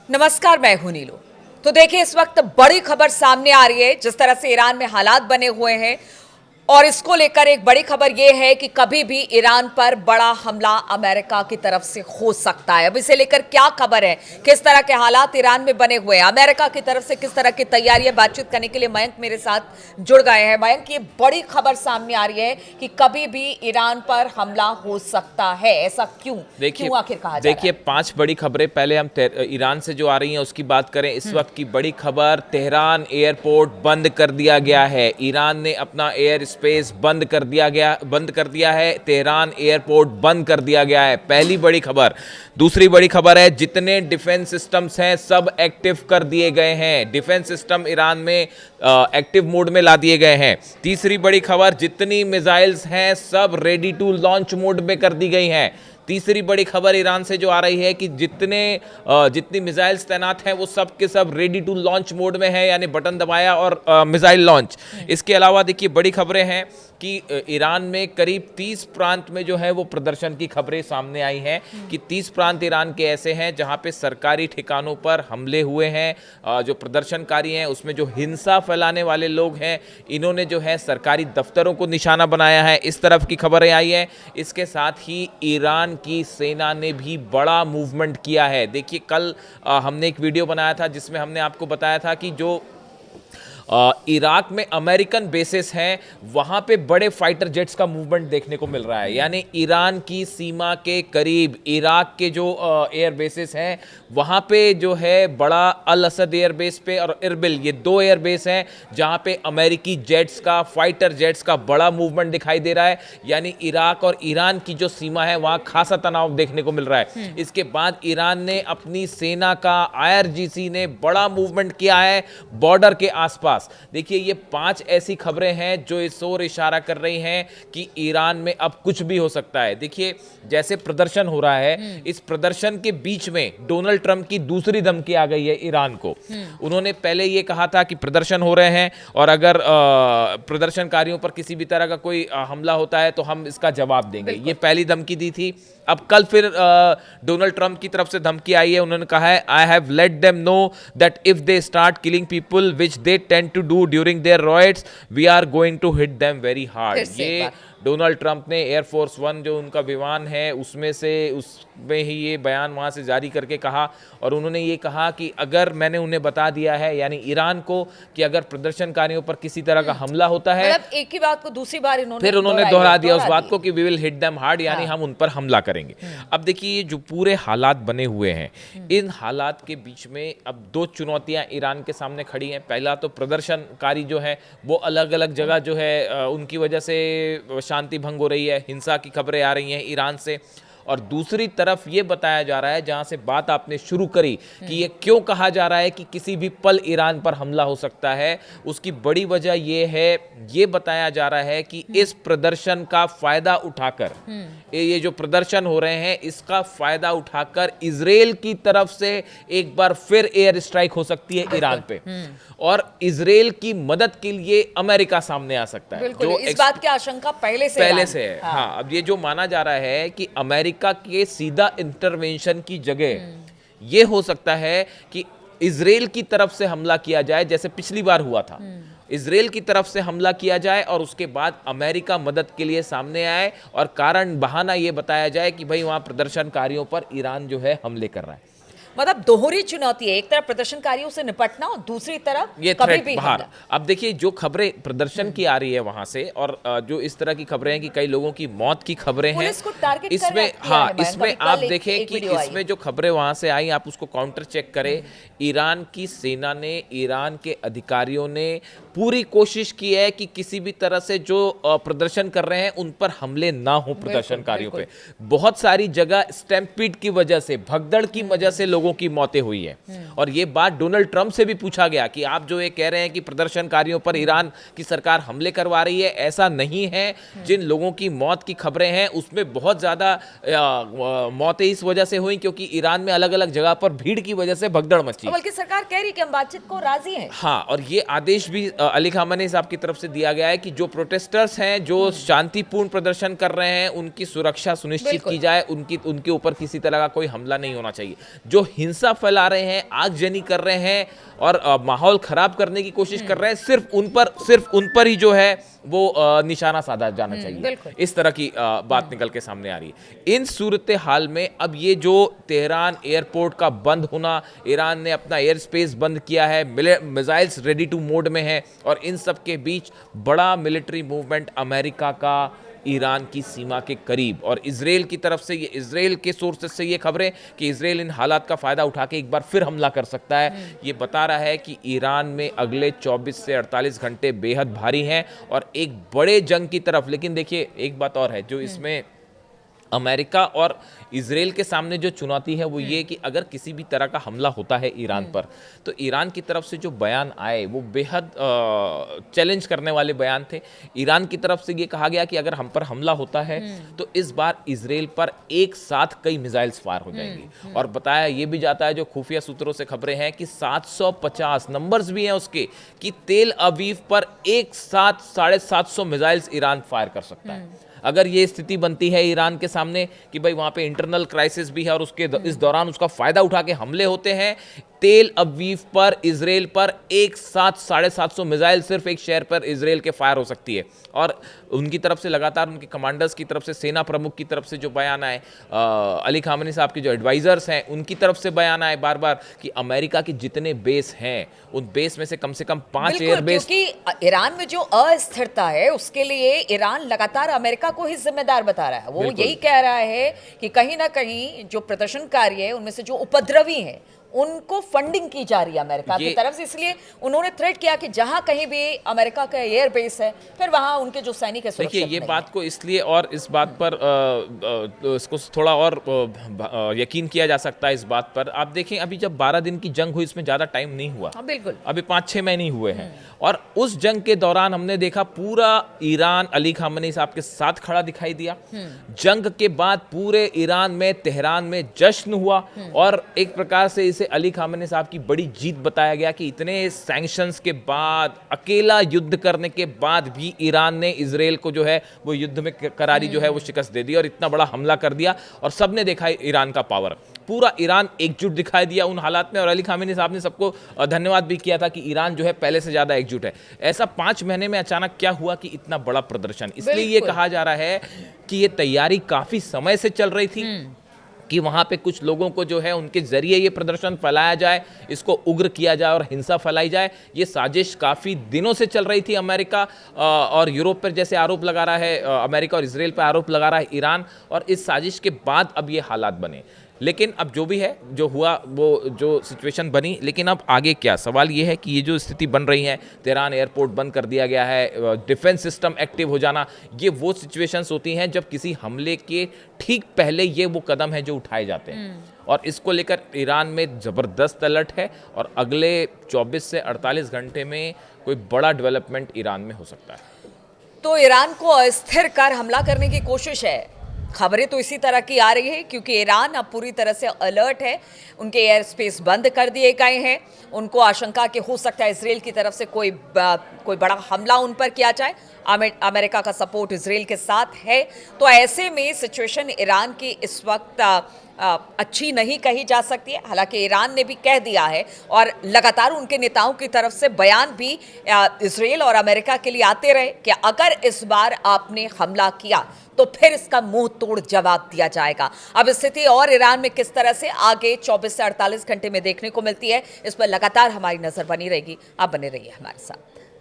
नमस्कार, मैं हूं नीलू। तो देखिए, इस वक्त बड़ी खबर सामने आ रही है। जिस तरह से ईरान में हालात बने हुए हैं और इसको लेकर एक बड़ी खबर यह है कि कभी भी ईरान पर बड़ा हमला अमेरिका की तरफ से हो सकता है। अब इसे लेकर क्या खबर है, किस तरह के हालात ईरान में बने हुए हैं, अमेरिका की तरफ से किस तरह की तैयारियां, बातचीत करने के लिए मयंक मेरे साथ जुड़ गए हैं। मयंक, ये बड़ी खबर सामने आ रही है कि कभी भी ईरान पर हमला हो सकता है। ऐसा क्यों आखिर कहा जा रहा है? देखिए, 5 बड़ी खबरें। पहले हम ईरान से जो आ रही हैं उसकी बात करें। इस वक्त की बड़ी खबर, तेहरान एयरपोर्ट बंद कर दिया गया है। ईरान ने अपना एयर स्पेस बंद कर दिया है। तेहरान एयरपोर्ट बंद कर दिया गया है, पहली बड़ी खबर। दूसरी बड़ी खबर है, जितने डिफेंस सिस्टम्स हैं सब एक्टिव कर दिए गए हैं। डिफेंस सिस्टम ईरान में एक्टिव मोड में ला दिए गए हैं। तीसरी बड़ी खबर, जितनी मिसाइल्स हैं सब रेडी टू लॉन्च मोड में कर दी गई हैं। तीसरी बड़ी खबर ईरान से जो आ रही है कि जितनी मिसाइल्स तैनात हैं वो सब के सब रेडी टू लॉन्च मोड में है, यानी बटन दबाया और मिसाइल लॉन्च। इसके अलावा देखिए, बड़ी खबरें हैं कि ईरान में करीब 30 प्रांत में जो है वो प्रदर्शन की खबरें सामने आई हैं कि 30 प्रांत ईरान के ऐसे हैं जहां पे सरकारी ठिकानों पर हमले हुए हैं। जो प्रदर्शनकारी हैं उसमें जो हिंसा फैलाने वाले लोग हैं, इन्होंने जो है सरकारी दफ्तरों को निशाना बनाया है। इस तरफ की खबरें आई हैं। इसके साथ ही ईरान की सेना ने भी बड़ा मूवमेंट किया है। देखिए, कल हमने एक वीडियो बनाया था जिसमें हमने आपको बताया था कि जो इराक में अमेरिकन बेसेस हैं वहां पे बड़े फाइटर जेट्स का मूवमेंट देखने को मिल रहा है। यानी ईरान की सीमा के करीब इराक के जो एयर बेसेस हैं वहां पे जो है बड़ा अल असद एयर बेस पे और इरबिल, ये 2 एयर बेस हैं जहां पे अमेरिकी जेट्स का, फाइटर जेट्स का बड़ा मूवमेंट दिखाई दे रहा है। यानी इराक और ईरान की जो सीमा है वहां खासा तनाव देखने को मिल रहा है। इसके बाद ईरान ने अपनी सेना का, IRGC ने बड़ा मूवमेंट किया है बॉर्डर के आसपास। देखिए, ये 5 ऐसी खबरें हैं जो इस ओर इशारा कर रही हैं कि ईरान में अब कुछ भी हो सकता है। देखिए, जैसे प्रदर्शन हो रहा है, इस प्रदर्शन के बीच में डोनाल्ड ट्रंप की दूसरी धमकी आ गई है ईरान को। उन्होंने पहले ये कहा था कि प्रदर्शन हो रहे हैं और अगर प्रदर्शनकारियों पर किसी भी तरह का कोई हमला होता है तो हम इसका जवाब देंगे, ये पहली धमकी दी थी। अब कल फिर डोनाल्ड ट्रंप की तरफ से धमकी आई है। उन्होंने कहा है, I have let them know that if they start killing people which they tend to do during their riots, we are going to hit them very hard. ये डोनाल्ड ट्रंप ने एयरफोर्स 1 जो उनका विमान है उसमें ही ये बयान वहां से जारी करके कहा। और उन्होंने ये कहा कि अगर मैंने उन्हें बता दिया है, यानी ईरान को, कि अगर प्रदर्शनकारियों पर किसी तरह का हमला होता है, मतलब एक ही बात को दूसरी बार फिर उन्होंने दोहरा दिया उस बात को कि we will hit them hard, यानी हम उन पर हमला करेंगे। अब देखिए, ये जो पूरे हालात बने हुए हैं, इन हालात के बीच में अब 2 चुनौतियां ईरान के सामने खड़ी हैं। पहला तो प्रदर्शनकारी जो है वो अलग अलग जगह जो है उनकी वजह से शांति भंग हो रही है, हिंसा की खबरें आ रही हैं ईरान से। और दूसरी तरफ ये बताया जा रहा है, जहां से बात आपने शुरू करी, कि ये क्यों कहा जा रहा है कि किसी भी पल ईरान पर हमला हो सकता है, उसकी बड़ी वजह ये है, ये बताया जा रहा है कि इस प्रदर्शन का फायदा उठाकर, ये जो प्रदर्शन हो रहे हैं इसका फायदा उठाकर इजराइल की तरफ से एक बार फिर एयर स्ट्राइक हो सकती है ईरान पे, और इजराइल की मदद के लिए अमेरिका सामने आ सकता है। जो इस बात की आशंका पहले से है। हाँ, अब ये जो माना जा रहा है कि अमेरिका के सीधा इंटरवेंशन की जगह ये हो सकता है कि इजराइल की तरफ से हमला किया जाए, जैसे पिछली बार हुआ था। इजराइल की तरफ से हमला किया जाए और उसके बाद अमेरिका मदद के लिए सामने आए और कारण बहाना ये बताया जाए कि भाई वहां प्रदर्शनकारियों पर ईरान जो है हमले कर रहा है। मतलब दोहरी चुनौती है, एक तरफ प्रदर्शनकारियों से निपटना और दूसरी तरफ ये कभी भी बाहर। अब देखिए, जो खबरें प्रदर्शन की आ रही है वहां से, और जो इस तरह की खबरें हैं कि कई लोगों की मौत की खबरें हैं, इसमें इसमें आप देखें कि इसमें जो खबरें वहां से आई, आप उसको काउंटर चेक करें। ईरान की सेना ने, ईरान के अधिकारियों ने पूरी कोशिश की है कि किसी भी तरह से जो प्रदर्शन कर रहे हैं उन पर हमले ना हो प्रदर्शनकारियों पे। बहुत सारी जगह स्टैम्पीड की वजह से, भगदड़ की वजह से लोगों की मौतें हुई है। और ये बात डोनाल्ड ट्रंप से भी पूछा गया कि आप जो ये कह रहे हैं कि प्रदर्शनकारियों पर ईरान की सरकार हमले करवा रही है, ऐसा नहीं है। जिन लोगों की मौत की खबरें हैं उसमें बहुत ज्यादा मौतें इस वजह से हुई क्योंकि ईरान में अलग अलग जगह पर भीड़ की वजह से भगदड़ मची। बल्कि सरकार कह रही है कि हम बातचीत को राजी हैं। हाँ, और ये आदेश भी अली खामेनी साहब की तरफ से दिया गया है कि जो प्रोटेस्टर्स हैं, जो शांतिपूर्ण प्रदर्शन कर रहे हैं, उनकी सुरक्षा सुनिश्चित की जाए, उनके ऊपर किसी तरह का कोई हमला नहीं होना चाहिए। जो हिंसा फैला रहे हैं, आगजनी कर रहे हैं और माहौल खराब करने की कोशिश कर रहे हैं, सिर्फ उन पर ही जो है वो निशाना साधा जाना चाहिए। इस तरह की बात निकल के सामने आ रही है। इन सूरत हाल में अब ये जो तेहरान एयरपोर्ट का बंद होना, ईरान ने अपना एयर स्पेस बंद किया है, मिसाइल्स रेडी टू मोड में है, और इन सब के बीच बड़ा मिलिट्री मूवमेंट अमेरिका का ईरान की सीमा के करीब, और इजराइल की तरफ से, ये इजराइल के सोर्सेस से ये खबरें कि इजराइल इन हालात का फ़ायदा उठा के एक बार फिर हमला कर सकता है। ये बता रहा है कि ईरान में अगले 24 से 48 घंटे बेहद भारी हैं और एक बड़े जंग की तरफ। लेकिन देखिए एक बात और है जो इसमें अमेरिका और इजराइल के सामने जो चुनौती है वो ये कि अगर किसी भी तरह का हमला होता है ईरान पर, तो ईरान की तरफ से जो बयान आए वो बेहद चैलेंज करने वाले बयान थे। ईरान की तरफ से ये कहा गया कि अगर हम पर हमला होता है तो इस बार इजराइल पर एक साथ कई मिसाइल्स फायर हो जाएंगी। और बताया ये भी जाता है, जो खुफिया सूत्रों से खबरें हैं, कि 750 नंबर्स भी हैं उसके, कि तेल अवीव पर एक साथ 750 मिसाइल्स ईरान फायर कर सकता है। अगर ये स्थिति बनती है ईरान के सामने कि भाई वहाँ पे इंटरनल क्राइसिस भी है और उसके इस दौरान उसका फायदा उठा के हमले होते हैं, तेल अवीव पर, इजराइल पर एक साथ 750 मिसाइल सिर्फ एक शहर पर इजराइल के फायर हो सकती है। और उनकी तरफ से लगातार, उनके कमांडर्स की तरफ से, सेना प्रमुख की तरफ से जो बयान आए, अली खामेनी साहब के जो एडवाइजर्स हैं उनकी तरफ से बयान आए बार बार कि अमेरिका के जितने बेस हैं उन बेस में से कम 5 एयरबेस, क्योंकि ईरान में जो अस्थिरता है उसके लिए ईरान लगातार अमेरिका को ही जिम्मेदार बता रहा है। वो यही कह रहा है कि कहीं ना कहीं जो प्रदर्शनकारी है उनमें से जो उपद्रवी हैं उनको फंडिंग की जा रही है अमेरिका की तरफ से, इसलिए उन्होंने थ्रेट किया कि जहां कहीं भी अमेरिका का एयर बेस है फिर वहां उनके जो सैनिक है सुरक्षित देखिए ये बात को इसलिए और इस बात पर इसको थोड़ा और यकीन किया जा सकता है इस बात पर। आप देखें अभी जब 12 दिन की जंग हुई, इसमें ज़्यादा टाइम नहीं हुआ, बिल्कुल अभी 5-6 महीने हुए हैं, और उस जंग के दौरान हमने देखा पूरा ईरान अली खामेनी साहब के साथ खड़ा दिखाई दिया। जंग के बाद पूरे ईरान में, तेहरान में जश्न हुआ और एक प्रकार से इसे अली खामेनी साहब की बड़ी जीत बताया गया कि इतने सैंक्शंस के बाद, अकेला युद्ध करने के बाद भी ईरान ने इजराइल को जो है वो युद्ध में करारी जो है वो शिकस्त दे दी और इतना बड़ा हमला कर दिया। और सबने देखा ईरान का पावर, पूरा ईरान एकजुट दिखाई दिया उन हालात में। और अली खामेनी साहब ने सबको धन्यवाद भी किया था कि ईरान जो है पहले से ज्यादा एकजुट है। ऐसा 5 महीने में अचानक क्या हुआ कि इतना बड़ा प्रदर्शन? इसलिए ये कहा जा रहा है कि ये तैयारी काफी समय से चल रही थी कि वहाँ पे कुछ लोगों को जो है उनके जरिए ये प्रदर्शन फैलाया जाए, इसको उग्र किया जाए और हिंसा फैलाई जाए। ये साजिश काफ़ी दिनों से चल रही थी। अमेरिका और यूरोप पर जैसे आरोप लगा रहा है, अमेरिका और इजराइल पर आरोप लगा रहा है ईरान, और इस साजिश के बाद अब ये हालात बने। लेकिन अब जो भी है, जो हुआ, वो जो सिचुएशन बनी, लेकिन अब आगे क्या? सवाल ये है कि ये जो स्थिति बन रही है, तेहरान एयरपोर्ट बंद कर दिया गया है, डिफेंस सिस्टम एक्टिव हो जाना, ये वो सिचुएशंस होती हैं जब किसी हमले के ठीक पहले ये वो कदम है जो उठाए जाते हैं। और इसको लेकर ईरान में ज़बरदस्त अलर्ट है और अगले 24 से 48 घंटे में कोई बड़ा डेवलपमेंट ईरान में हो सकता है। तो ईरान को अस्थिर कर हमला करने की कोशिश है। खबरें तो इसी तरह की आ रही है क्योंकि ईरान अब पूरी तरह से अलर्ट है। उनके एयर स्पेस बंद कर दिए गए हैं। उनको आशंका कि हो सकता है इजराइल की तरफ से कोई बड़ा हमला उन पर किया जाए। अमेरिका का सपोर्ट इजराइल के साथ है। तो ऐसे में सिचुएशन ईरान की इस वक्त अच्छी नहीं कही जा सकती है। हालांकि ईरान ने भी कह दिया है और लगातार उनके नेताओं की तरफ से बयान भी इजराइल और अमेरिका के लिए आते रहे कि अगर इस बार आपने हमला किया तो फिर इसका मुंह तोड़ जवाब दिया जाएगा। अब स्थिति और ईरान में किस तरह से आगे 24 से 48 घंटे में देखने को मिलती है, इस पर लगातार हमारी नजर बनी रहेगी। आप बने रहिए हमारे साथ।